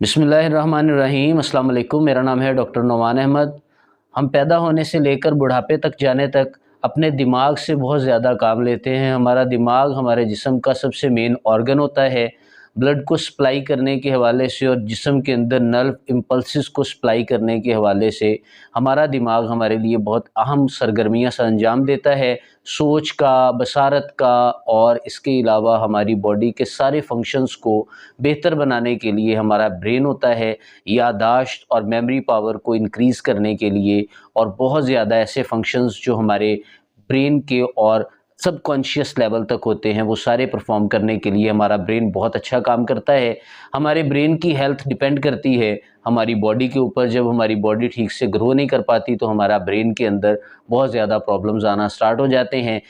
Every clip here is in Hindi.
बिस्मिल्लाहिर्रहमानिर्रहीम अस्सलाम वालेकुम। मेरा नाम है डॉक्टर नोमान अहमद। हम पैदा होने से लेकर बुढ़ापे तक जाने तक अपने दिमाग से बहुत ज़्यादा काम लेते हैं। हमारा दिमाग हमारे जिस्म का सबसे मेन ऑर्गन होता है। ब्लड को सप्लाई करने के हवाले से और जिस्म के अंदर नर्व इम्पल्सिस को सप्लाई करने के हवाले से हमारा दिमाग हमारे लिए बहुत अहम सरगर्मियाँ सा अंजाम देता है। सोच का, बसारत का और इसके अलावा हमारी बॉडी के सारे फंक्शंस को बेहतर बनाने के लिए हमारा ब्रेन होता है, याददाश्त और मेमोरी पावर को इंक्रीज़ करने के लिए और बहुत ज़्यादा ऐसे फंक्शंस जो हमारे ब्रेन के और सबकॉन्शियस लेवल तक होते हैं वो सारे परफॉर्म करने के लिए हमारा ब्रेन बहुत अच्छा काम करता है। हमारे ब्रेन की हेल्थ डिपेंड करती है हमारी बॉडी के ऊपर। जब हमारी बॉडी ठीक से ग्रो नहीं कर पाती तो हमारा ब्रेन के अंदर बहुत ज़्यादा प्रॉब्लम्स आना स्टार्ट हो जाते हैं।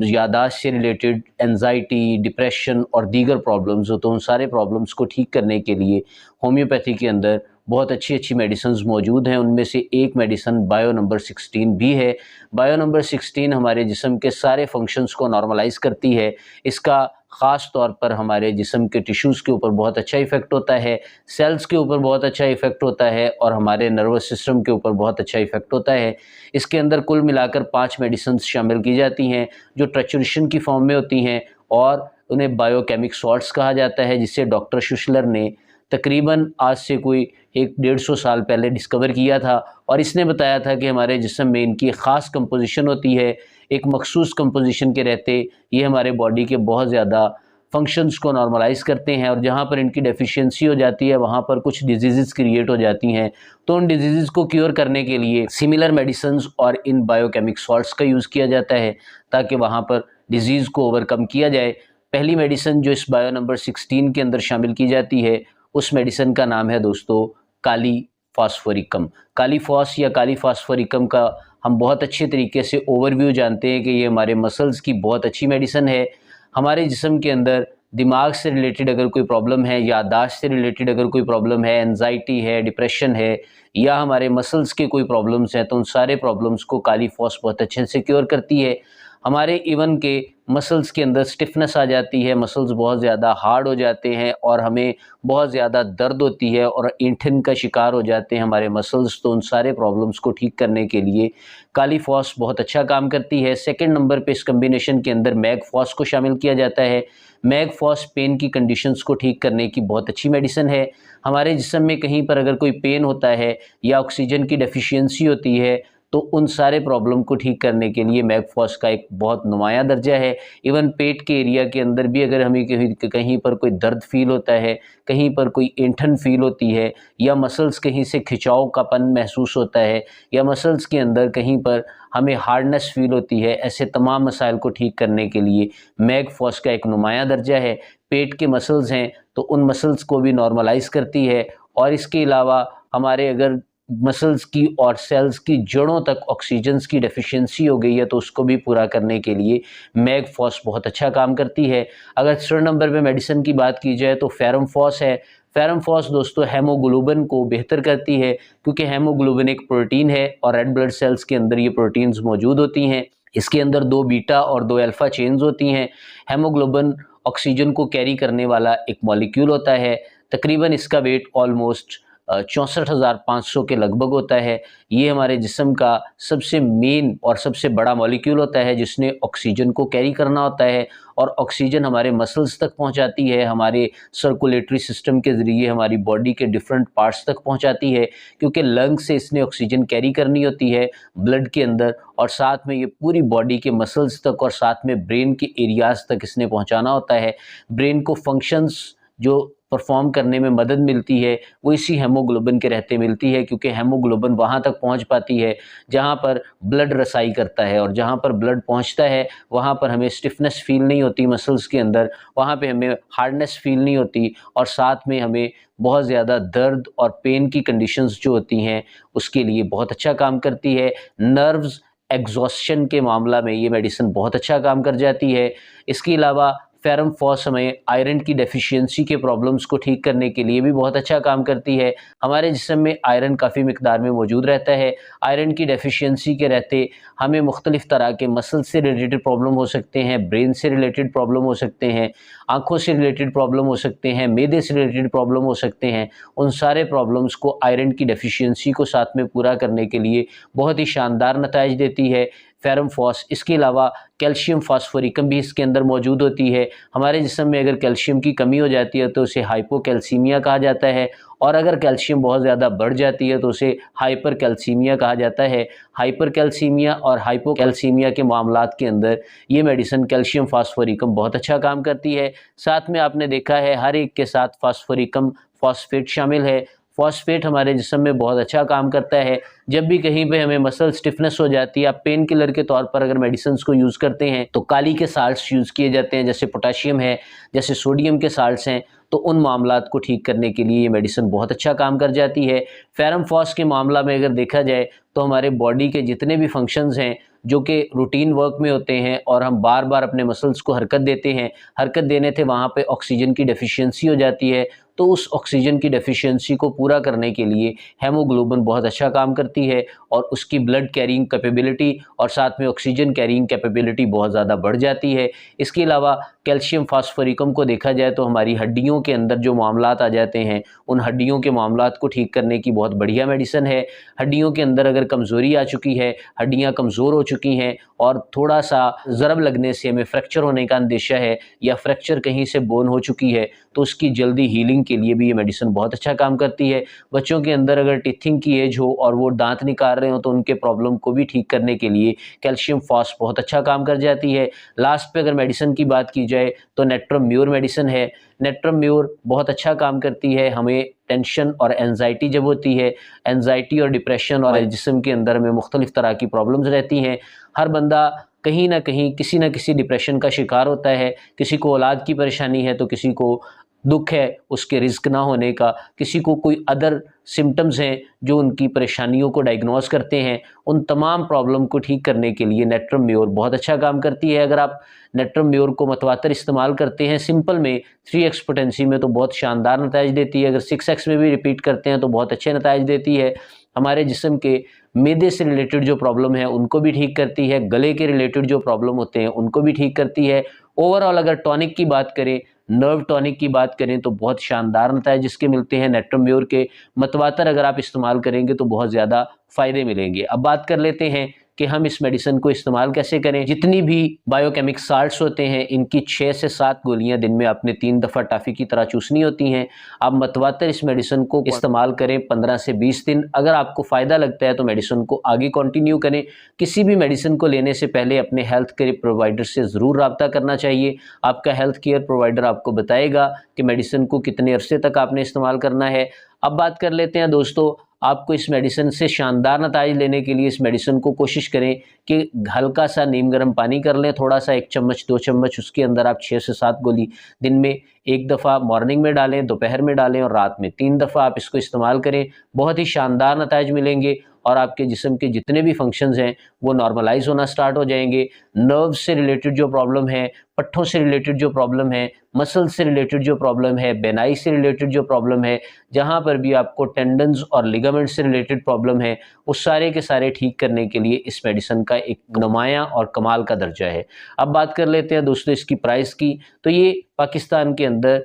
याददाश्त से रिलेटेड एंजाइटी, डिप्रेशन और दीगर प्रॉब्लम्स हो, तो उन सारे प्रॉब्लम्स को ठीक करने के लिए होम्योपैथी के अंदर बहुत अच्छी अच्छी मेडिसिन्स मौजूद हैं। उनमें से एक मेडिसिन बायो नंबर 16 भी है। बायो नंबर 16 हमारे जिस्म के सारे फंक्शंस को नॉर्मलाइज़ करती है। इसका ख़ास तौर पर हमारे जिस्म के टिश्यूज़ के ऊपर बहुत अच्छा इफ़ेक्ट होता है, सेल्स के ऊपर बहुत अच्छा इफ़ेक्ट होता है और हमारे नर्वस सिस्टम के ऊपर बहुत अच्छा इफ़ेक्ट होता है। इसके अंदर कुल मिलाकर 5 मेडिसिन्स शामिल की जाती हैं जो ट्रचुरेशन की फॉर्म में होती हैं और उन्हें बायोकेमिक सॉल्ट्स कहा जाता है, जिसे डॉक्टर शुशलर ने तकरीबन आज से कोई 100-150 साल पहले डिस्कवर किया था। और इसने बताया था कि हमारे जिस्म में इनकी ख़ास कंपोजिशन होती है। एक मखसूस कंपोजिशन के रहते ये हमारे बॉडी के बहुत ज़्यादा फंक्शंस को नॉर्मलाइज़ करते हैं और जहाँ पर इनकी डेफिशिएंसी हो जाती है वहाँ पर कुछ डिजीज़ क्रिएट हो जाती हैं। तो उन डिजीज़ को क्योर करने के लिए सिमिलर मेडिसिन्स और इन बायोकेमिक सॉल्ट्स का यूज़ किया जाता है ताकि वहाँ पर डिजीज़ को ओवरकम किया जाए। पहली मेडिसिन जो इस बायो नंबर 16 के अंदर शामिल की जाती है उस मेडिसिन का नाम है दोस्तों काली फास्फोरिकम। काली फॉस या काली फास्फोरिकम का हम बहुत अच्छे तरीके से ओवरव्यू जानते हैं कि ये हमारे मसल्स की बहुत अच्छी मेडिसिन है। हमारे जिस्म के अंदर दिमाग से रिलेटेड अगर कोई प्रॉब्लम है, याददाश्त से रिलेटेड अगर कोई प्रॉब्लम है, एंजाइटी है, डिप्रेशन है या हमारे मसल्स के कोई प्रॉब्लम्स हैं, तो उन सारे प्रॉब्लम्स को काली फॉस बहुत अच्छे से क्योर करती है। हमारे इवन के मसल्स के अंदर स्टिफनेस आ जाती है, मसल्स बहुत ज़्यादा हार्ड हो जाते हैं और हमें बहुत ज़्यादा दर्द होती है और ऐंठन का शिकार हो जाते हैं हमारे मसल्स। तो उन सारे प्रॉब्लम्स को ठीक करने के लिए काली फॉस बहुत अच्छा काम करती है। सेकंड नंबर पे इस कम्बिनेशन के अंदर मैग फॉस को शामिल किया जाता है। मैग फॉस पेन की कंडीशंस को ठीक करने की बहुत अच्छी मेडिसिन है। हमारे जिस्म में कहीं पर अगर कोई पेन होता है या ऑक्सीजन की डेफिशिएंसी होती है तो उन सारे प्रॉब्लम को ठीक करने के लिए मैगफॉस का एक बहुत नुमायाँ दर्जा है। इवन पेट के एरिया के अंदर भी अगर हमें कहीं पर कोई दर्द फील होता है, कहीं पर कोई ऐंठन फील होती है या मसल्स कहीं से खिंचाव कापन महसूस होता है या मसल्स के अंदर कहीं पर हमें हार्डनेस फील होती है, ऐसे तमाम मसाइल को ठीक करने के लिए मैगफॉस का एक नुमायाँ दर्जा है। पेट के मसल्स हैं तो उन मसल्स को भी नॉर्मलाइज़ करती है और इसके अलावा हमारे अगर मसल्स की और सेल्स की जड़ों तक ऑक्सीजन की डेफिशिएंसी हो गई है तो उसको भी पूरा करने के लिए मैगफॉस बहुत अच्छा काम करती है। अगर थर्ड नंबर पे मेडिसिन की बात की जाए तो फेरम फॉस है। फेरम फॉस दोस्तों हेमोग्लोबिन को बेहतर करती है क्योंकि हेमोग्लोबिन एक प्रोटीन है और रेड ब्लड सेल्स के अंदर ये प्रोटीन्स मौजूद होती हैं। इसके अंदर 2 बीटा और 2 अल्फ़ा चेन्स होती हैं। हेमोग्लोबिन ऑक्सीजन को कैरी करने वाला एक मॉलिक्यूल होता है। तकरीबन इसका वेट ऑलमोस्ट 64,500 के लगभग होता है। ये हमारे जिस्म का सबसे मेन और सबसे बड़ा मॉलिक्यूल होता है जिसने ऑक्सीजन को कैरी करना होता है और ऑक्सीजन हमारे मसल्स तक पहुंचाती है, हमारे सर्कुलेटरी सिस्टम के ज़रिए हमारी बॉडी के डिफरेंट पार्ट्स तक पहुंचाती है क्योंकि लंग से इसने ऑक्सीजन कैरी करनी होती है ब्लड के अंदर और साथ में ये पूरी बॉडी के मसल्स तक और साथ में ब्रेन के एरियाज़ तक इसने पहुँचाना होता है। ब्रेन को फंक्शंस जो परफॉर्म करने में मदद मिलती है वो इसी हेमोग्लोबिन के रहते मिलती है क्योंकि हेमोग्लोबिन वहाँ तक पहुँच पाती है जहाँ पर ब्लड रसाई करता है और जहाँ पर ब्लड पहुँचता है वहाँ पर हमें स्टिफनेस फील नहीं होती मसल्स के अंदर, वहाँ पे हमें हार्डनेस फील नहीं होती और साथ में हमें बहुत ज़्यादा दर्द और पेन की कंडीशंस जो होती हैं उसके लिए बहुत अच्छा काम करती है। नर्व्स एग्जॉस्शन के मामला में ये मेडिसिन बहुत अच्छा काम कर जाती है। इसके अलावा फेरम फॉस हमें आयरन की डेफिशिएंसी के प्रॉब्लम्स को ठीक करने के लिए भी बहुत अच्छा काम करती है। हमारे जिस्म में आयरन काफ़ी मिकदार में मौजूद रहता है। आयरन की डेफिशिएंसी के रहते हमें मुख्तलिफ़ तरह के मसल से रिलेटेड प्रॉब्लम हो सकते हैं, ब्रेन से रिलेटेड प्रॉब्लम हो सकते हैं, आँखों से रिलेटेड प्रॉब्लम हो सकते हैं, मैदे से रिलेटेड प्रॉब्लम हो सकते हैं। उन सारे प्रॉब्लम्स को आयरन की डेफिशिएंसी को साथ में पूरा करने के लिए बहुत ही शानदार नताइज देती है फेरम फॉस। इसके अलावा कैल्शियम फास्फोरिकम भी इसके अंदर मौजूद होती है। हमारे जिस्म में अगर कैल्शियम की कमी हो जाती है तो उसे हाइपोकैल्सीमिया कहा जाता है, और अगर कैल्शियम बहुत ज़्यादा बढ़ जाती है तो उसे हाइपर कैल्सीमिया कहा जाता है। हाइपर कैल्सीमिया और हाइपोकैल्सीमिया के मामलात के अंदर ये मेडिसिन कैल्शियम फास्फोरिकम बहुत अच्छा काम करती है। साथ में आपने देखा है हर एक के साथ फास्फोरिकम फॉस्फेट शामिल है। फॉस्फेट हमारे जिस्म में बहुत अच्छा काम करता है। जब भी कहीं पे हमें मसल स्टिफनेस हो जाती है, आप पेन किलर के तौर पर अगर मेडिसिन को यूज़ करते हैं तो काली के साल्ट्स यूज़ किए जाते हैं, जैसे पोटाशियम है, जैसे सोडियम के साल्ट्स हैं, तो उन मामलात को ठीक करने के लिए ये मेडिसिन बहुत अच्छा काम कर जाती है। फेरम फॉस के मामला में अगर देखा जाए तो हमारे बॉडी के जितने भी फंक्शंस हैं जो कि रूटीन वर्क में होते हैं और हम बार बार अपने मसल्स को हरकत देते हैं, हरकत देने से वहाँ पे ऑक्सीजन की डेफिशिएंसी हो जाती है, तो उस ऑक्सीजन की डेफिशिएंसी को पूरा करने के लिए हेमोग्लोबिन बहुत अच्छा काम करती है और उसकी ब्लड कैरिंग कैपेबिलिटी और साथ में ऑक्सीजन कैरिंग कैपेबिलिटी बहुत ज़्यादा बढ़ जाती है। इसके अलावा कैल्शियम फास्फोरिकम को देखा जाए तो हमारी हड्डियों के अंदर जो मामलात आ जाते हैं, उन हड्डियों के मामलात को ठीक करने की बहुत बढ़िया मेडिसिन है। हड्डियों के अंदर अगर कमज़ोरी आ चुकी है, हड्डियाँ कमज़ोर हो चुकी हैं और थोड़ा सा ज़रब लगने से हमें फ्रैक्चर होने का अंदेशा है या फ्रैक्चर कहीं से बोन हो चुकी है, तो उसकी जल्दी हीलिंग के लिए भी ये मेडिसिन बहुत अच्छा काम करती है। बच्चों के अंदर अगर टीथिंग की एज हो और वो दांत निकाल रहे हो तो उनके प्रॉब्लम को भी ठीक करने के लिए कैल्शियम फॉस बहुत अच्छा काम कर जाती है। लास्ट पे अगर मेडिसिन की बात की जाए तो नेट्रम म्यूर मेडिसिन है। नेट्रम म्यूर बहुत अच्छा काम करती है। हमें टेंशन और एंजाइटी जब होती है, एंजाइटी और डिप्रेशन और जिस्म के अंदर में मुख्तलिफ तरह की प्रॉब्लम्स रहती हैं, हर बंदा कहीं ना कहीं किसी न किसी डिप्रेशन का शिकार होता है। किसी को औलाद की परेशानी है तो किसी को दुख है उसके रिस्क ना होने का, किसी को कोई अदर सिम्टम्स हैं जो उनकी परेशानियों को डायग्नोस करते हैं। उन तमाम प्रॉब्लम को ठीक करने के लिए नेट्रम म्यूर बहुत अच्छा काम करती है। अगर आप नेट्रम म्यूर को मतवातर इस्तेमाल करते हैं सिंपल में 3x पोटेंसी में तो बहुत शानदार नताइज देती है। अगर 6x में भी रिपीट करते हैं तो बहुत अच्छे नताइज देती है। हमारे जिस्म के मैदे से रिलेटेड जो प्रॉब्लम है उनको भी ठीक करती है, गले के रिलेटेड जो प्रॉब्लम होते हैं उनको भी ठीक करती है। ओवरऑल अगर टॉनिक की बात करें, नर्व टॉनिक की बात करें तो बहुत शानदार नताइज जिसके मिलते हैं। नेट्रम म्यूर के मतवातर अगर आप इस्तेमाल करेंगे तो बहुत ज़्यादा फ़ायदे मिलेंगे। अब बात कर लेते हैं कि हम इस मेडिसिन को इस्तेमाल कैसे करें। जितनी भी बायोकेमिक साल्ट्स होते हैं इनकी 6 से 7 गोलियां दिन में आपने 3 दफ़ा टाफ़ी की तरह चूसनी होती हैं। आप मतवातर इस मेडिसिन को इस्तेमाल करें 15 से 20 दिन। अगर आपको फ़ायदा लगता है तो मेडिसिन को आगे कंटिन्यू करें। किसी भी मेडिसिन को लेने से पहले अपने हेल्थ केयर प्रोवाइडर से ज़रूर रब्ता करना चाहिए। आपका हेल्थ केयर प्रोवाइडर आपको बताएगा कि मेडिसिन को कितने अरसे तक आपने इस्तेमाल करना है। अब बात कर लेते हैं दोस्तों, आपको इस मेडिसिन से शानदार नताइज लेने के लिए इस मेडिसिन को कोशिश करें कि हल्का सा नीम गर्म पानी कर लें, थोड़ा सा 1 चम्मच 2 चम्मच, उसके अंदर आप 6 से 7 गोली दिन में 1 दफ़ा मॉर्निंग में डालें, दोपहर में डालें और रात में 3 दफ़ा आप इसको इस्तेमाल करें। बहुत ही शानदार नताइज मिलेंगे और आपके जिस्म के जितने भी फंक्शंस हैं वो नॉर्मलाइज होना स्टार्ट हो जाएंगे। नर्व से रिलेटेड जो प्रॉब्लम है, पट्ठों से रिलेटेड जो प्रॉब्लम है, मसल से रिलेटेड जो प्रॉब्लम है, बेनाई से रिलेटेड जो प्रॉब्लम है, जहाँ पर भी आपको टेंडन्स और लिगामेंट से रिलेटेड प्रॉब्लम है, वो सारे के सारे ठीक करने के लिए इस मेडिसिन का एक नुमायाँ और कमाल का दर्जा है। अब बात कर लेते हैं दोस्तों इसकी प्राइस की। तो ये पाकिस्तान के अंदर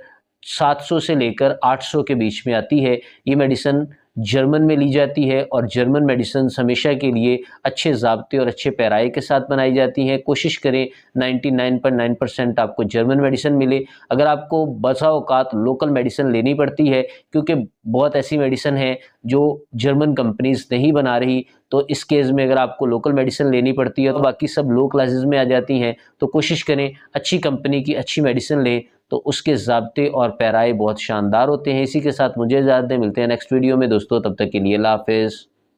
700 से लेकर 800 के बीच में आती है। ये मेडिसिन जर्मन में ली जाती है और जर्मन मेडिसिन हमेशा के लिए अच्छे ज़ाब्ते और अच्छे पैराए के साथ बनाई जाती हैं। कोशिश करें 99.9% आपको जर्मन मेडिसिन मिले। अगर आपको बसा औकात लोकल मेडिसिन लेनी पड़ती है, क्योंकि बहुत ऐसी मेडिसिन है जो जर्मन कंपनीज नहीं बना रही, तो इस केस में अगर आपको लोकल मेडिसिन लेनी पड़ती है तो बाकी सब लो क्लासेस में आ जाती हैं। तो कोशिश करें अच्छी कंपनी की अच्छी मेडिसिन लें, तो उसके ज़ाब्ते और पैराए बहुत शानदार होते हैं। इसी के साथ मुझे इजाज़त दें, मिलते हैं नेक्स्ट वीडियो में दोस्तों, तब तक के लिए अल्लाह हाफ़िज़।